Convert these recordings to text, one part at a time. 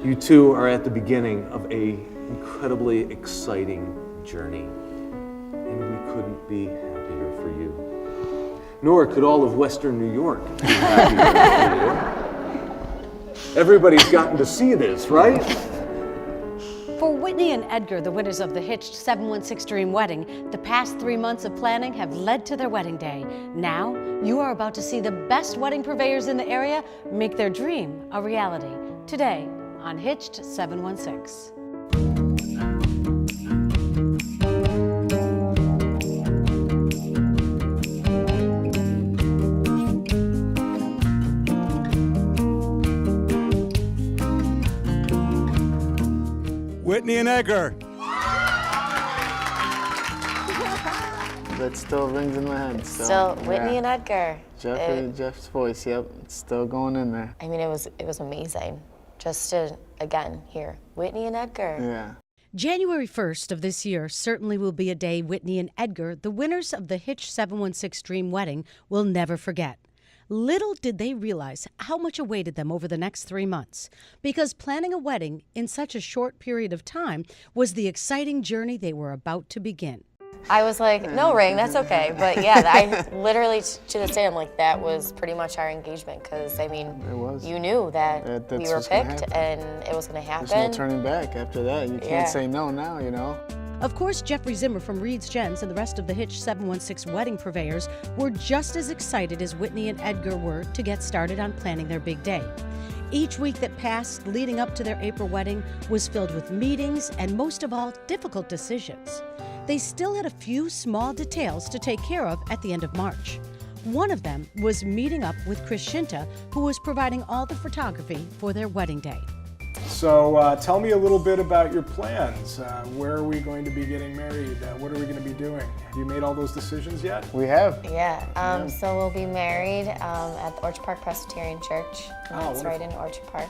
You two are at the beginning of a incredibly exciting journey, and we couldn't be happier for you. Nor could all of Western New York be happier for you. Everybody's gotten to see this, right? For Whitney and Edgar, the winners of the Hitched 716 Dream Wedding, the past 3 months of planning have led to their wedding day. Now, you are about to see the best wedding purveyors in the area make their dream a reality. Today on Hitched 716. Whitney and Edgar. That still rings in my head. Still Whitney and Edgar. Jeff's voice, yep, it's still going in there. I mean, it was amazing. Just to, again, hear Whitney and Edgar. Yeah. January 1st of this year certainly will be a day Whitney and Edgar, the winners of the Hitched 716 Dream Wedding, will never forget. Little did they realize how much awaited them over the next 3 months, because planning a wedding in such a short period of time was the exciting journey they were about to begin. I was like, no ring, that's okay. But yeah, I literally, to this day, I'm like, that was pretty much our engagement. Because, I mean, you knew that we were picked and it was going to happen. There's no turning back after that. You can't say no now, you know? Of course, Jeffrey Zimmer from Reed's Jenss and the rest of the Hitched 716 wedding purveyors were just as excited as Whitney and Edgar were to get started on planning their big day. Each week that passed leading up to their April wedding was filled with meetings and, most of all, difficult decisions. They still had a few small details to take care of at the end of March. One of them was meeting up with Chris Shinta, who was providing all the photography for their wedding day. So tell me a little bit about your plans. Where are we going to be getting married? What are we going to be doing? Have you made all those decisions yet? We have. Yeah, so we'll be married at the Orchard Park Presbyterian Church. It's right in Orchard Park.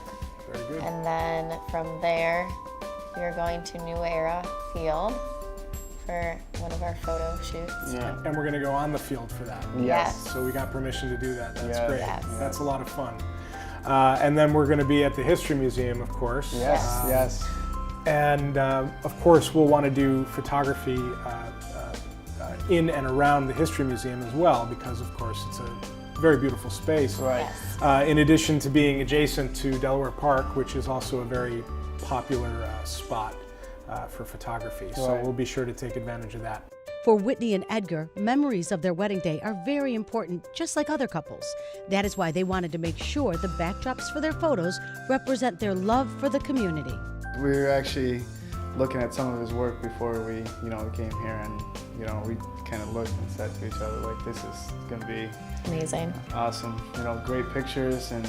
Very good. And then from there, we're going to New Era Field for one of our photo shoots. Yeah. And we're going to go on the field for that. Yes. So we got permission to do that. That's great. Yes. That's a lot of fun. And then we're going to be at the History Museum, of course. Yes, yes. And of course, we'll want to do photography in and around the History Museum as well, because of course it's a very beautiful space. Right. Yes. In addition to being adjacent to Delaware Park, which is also a very popular spot for photography. So we'll be sure to take advantage of that. For Whitney and Edgar, memories of their wedding day are very important, just like other couples. That is why they wanted to make sure the backdrops for their photos represent their love for the community. We were actually looking at some of his work before we, came here, and, we kind of looked and said to each other, like, this is going to be Amazing. awesome. Great pictures, and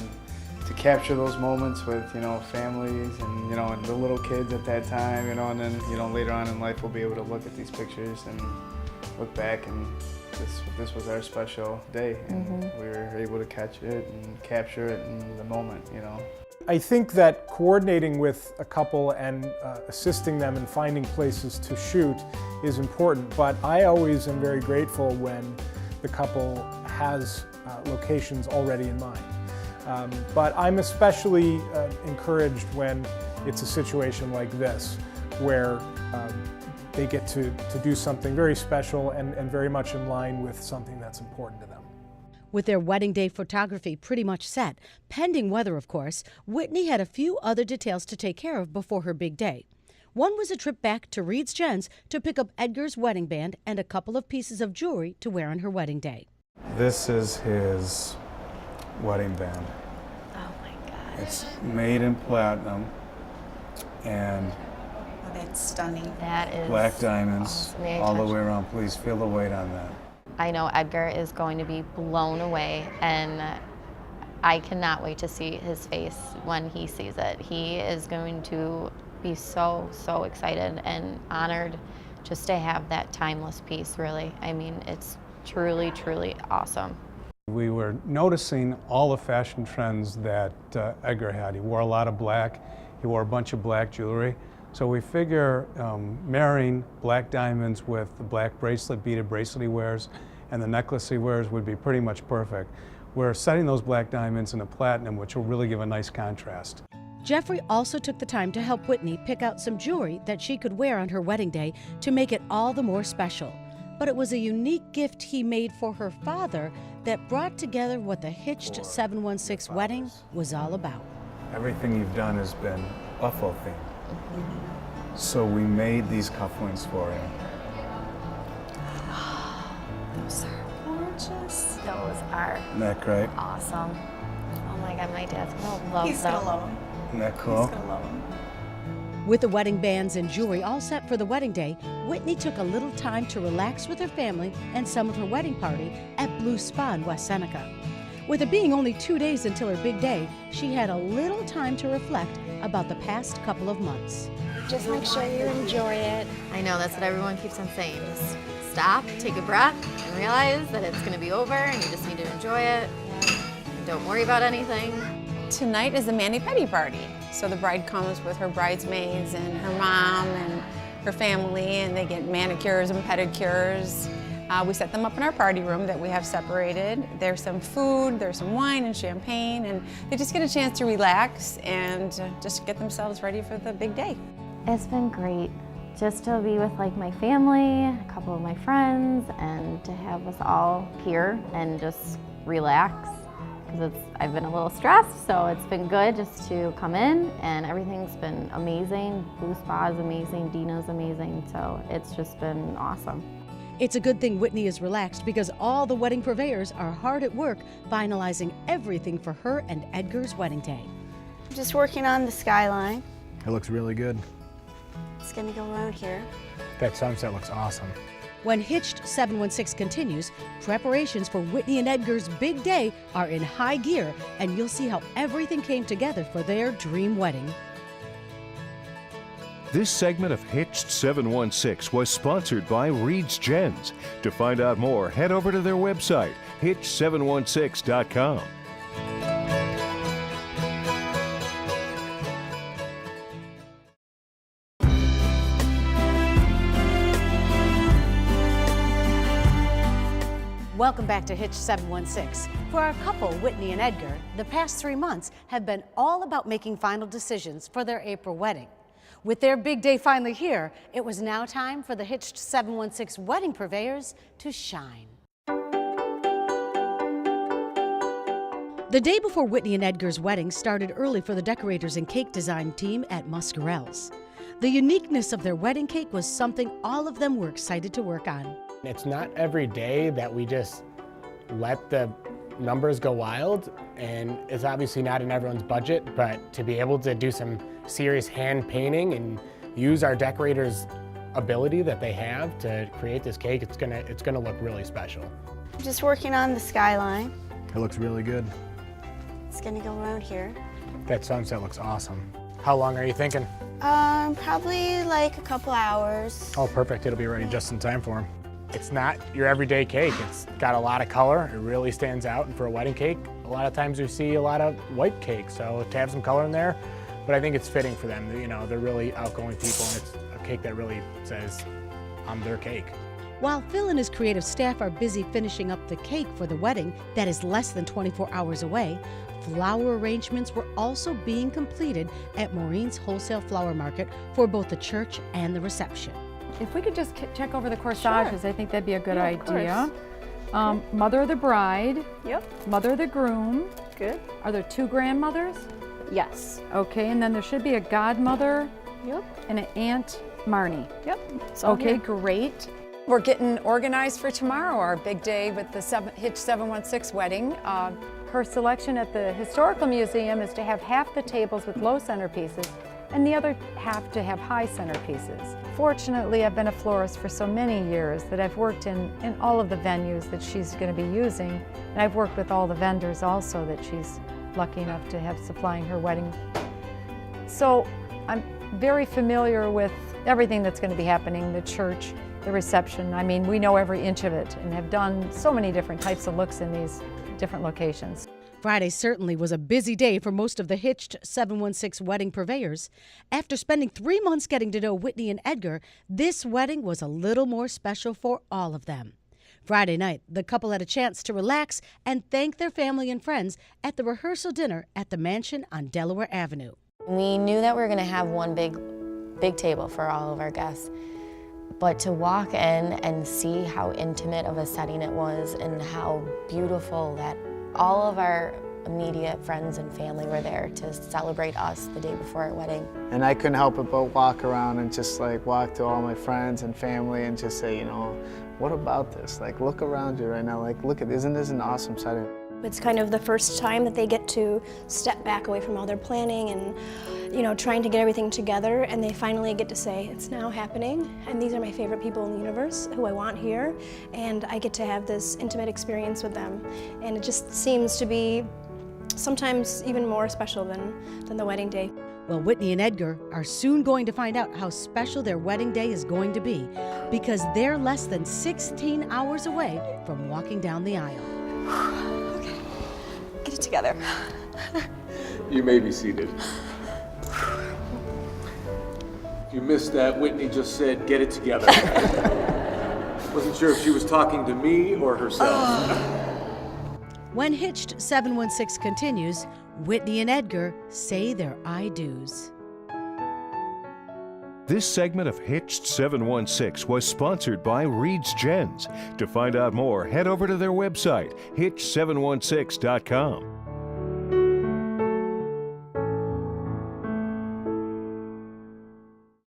to capture those moments with, families and, and the little kids at that time, and then, later on in life we'll be able to look at these pictures and look back, and this was our special day, and we were able to catch it and capture it in the moment, I think that coordinating with a couple and assisting them in finding places to shoot is important, but I always am very grateful when the couple has locations already in mind. But I'm especially encouraged when it's a situation like this, where they get to do something very special and very much in line with something that's important to them. With their wedding day photography pretty much set, pending weather of course, Whitney had a few other details to take care of before her big day. One was a trip back to Reed's Jenss to pick up Edgar's wedding band and a couple of pieces of jewelry to wear on her wedding day. This is his wedding band. Oh my gosh. It's made in platinum and That's stunning. That is black diamonds awesome. May I all the touch? way around. Please feel the weight on that. I know Edgar is going to be blown away, and I cannot wait to see his face when he sees it. He is going to be so excited and honored just to have that timeless piece, really. I mean, it's truly awesome. We were noticing all the fashion trends that Edgar had. He wore a lot of black. He wore a bunch of black jewelry. So we figure marrying black diamonds with the black bracelet, beaded bracelet he wears, and the necklace he wears would be pretty much perfect. We're setting those black diamonds in a platinum, which will really give a nice contrast. Jeffrey also took the time to help Whitney pick out some jewelry that she could wear on her wedding day to make it all the more special. But it was a unique gift he made for her father that brought together what the Hitched 716 wedding was all about. Everything you've done has been buffalo themed. So we made these cufflinks for you. Those are gorgeous. Those are Isn't that great? awesome. Oh my God, my dad's gonna love He's them. gonna love them. Isn't that cool? He's gonna love them. With the wedding bands and jewelry all set for the wedding day, Whitney took a little time to relax with her family and some of her wedding party at Blue Spa in West Seneca. With it being only 2 days until her big day, she had a little time to reflect about the past couple of months. Just make sure you enjoy it. I know, that's what everyone keeps on saying. Just stop, take a breath, and realize that it's gonna be over and you just need to enjoy it. And don't worry about anything. Tonight is a mani-pedi party. So the bride comes with her bridesmaids and her mom and her family, and they get manicures and pedicures. We set them up in our party room that we have separated. There's some food, there's some wine and champagne, and they just get a chance to relax and just get themselves ready for the big day. It's been great just to be with like my family, a couple of my friends, and to have us all here and just relax. Because I've been a little stressed, so it's been good just to come in, and everything's been amazing. Blue Spa is amazing, Dina's amazing, so it's just been awesome. It's a good thing Whitney is relaxed because all the wedding purveyors are hard at work finalizing everything for her and Edgar's wedding day. Just working on the skyline. It looks really good. It's gonna go around here. That sunset looks awesome. When Hitched 716 continues, preparations for Whitney and Edgar's big day are in high gear, and you'll see how everything came together for their dream wedding. This segment of Hitched 716 was sponsored by Jenss. To find out more, head over to their website, hitched716.com. Welcome back to Hitched 716. For our couple, Whitney and Edgar, the past 3 months have been all about making final decisions for their April wedding. With their big day finally here, it was now time for the Hitched 716 wedding purveyors to shine. The day before Whitney and Edgar's wedding started early for the decorators and cake design team at Muscarell's. The uniqueness of their wedding cake was something all of them were excited to work on. It's not every day that we just let the numbers go wild, and it's obviously not in everyone's budget, but to be able to do some serious hand painting and use our decorators' ability that they have to create this cake, it's gonna look really special. Just working on the skyline. It looks really good. It's gonna go around here. That sunset looks awesome. How long are you thinking? Probably like a couple hours. Oh, perfect, it'll be ready just in time for them. It's not your everyday cake. It's got a lot of color. It really stands out. And for a wedding cake, a lot of times we see a lot of white cake. So to have some color in there, but I think it's fitting for them. You know, they're really outgoing people, and it's a cake that really says, I'm their cake. While Phil and his creative staff are busy finishing up the cake for the wedding that is less than 24 hours away, flower arrangements were also being completed at Maureen's Wholesale Flower Market for both the church and the reception. If we could just check over the corsages, I think that'd be a good idea. Mother of the bride. Yep. Mother of the groom. Good. Are there two grandmothers? Yes. Okay, and then there should be a godmother. Yep. And an Aunt Marnie. Yep. It's all Okay, here. great. We're getting organized for tomorrow, our big day with the Hitched 716 wedding. Her selection at the Historical Museum is to have half the tables with low centerpieces and the other half to have high centerpieces. Fortunately, I've been a florist for so many years that I've worked in all of the venues that she's going to be using, and I've worked with all the vendors also that she's lucky enough to have supplying her wedding. So I'm very familiar with everything that's going to be happening, the church, the reception. I mean, we know every inch of it and have done so many different types of looks in these different locations. Friday certainly was a busy day for most of the Hitched 716 wedding purveyors. After spending 3 months getting to know Whitney and Edgar, this wedding was a little more special for all of them. Friday night, the couple had a chance to relax and thank their family and friends at the rehearsal dinner at the mansion on Delaware Avenue. We knew that we were going to have one big table for all of our guests, but to walk in and see how intimate of a setting it was and how beautiful that all of our immediate friends and family were there to celebrate us the day before our wedding. And I couldn't help it but walk around and just like walk to all my friends and family and just say, you know, what about this? Like, look around you right now. Like, look at, isn't this an awesome setting? It's kind of the first time that they get to step back away from all their planning and, you know, trying to get everything together, and they finally get to say, it's now happening, and these are my favorite people in the universe who I want here, and I get to have this intimate experience with them. And it just seems to be sometimes even more special than the wedding day. Well, Whitney and Edgar are soon going to find out how special their wedding day is going to be, because they're less than 16 hours away from walking down the aisle. Okay, get it together. You may be seated. You missed that. Whitney just said, get it together. Wasn't sure if she was talking to me or herself. When Hitched 716 continues, Whitney and Edgar say their I do's. This segment of Hitched 716 was sponsored by Reed's Jenss. To find out more, head over to their website, hitched716.com.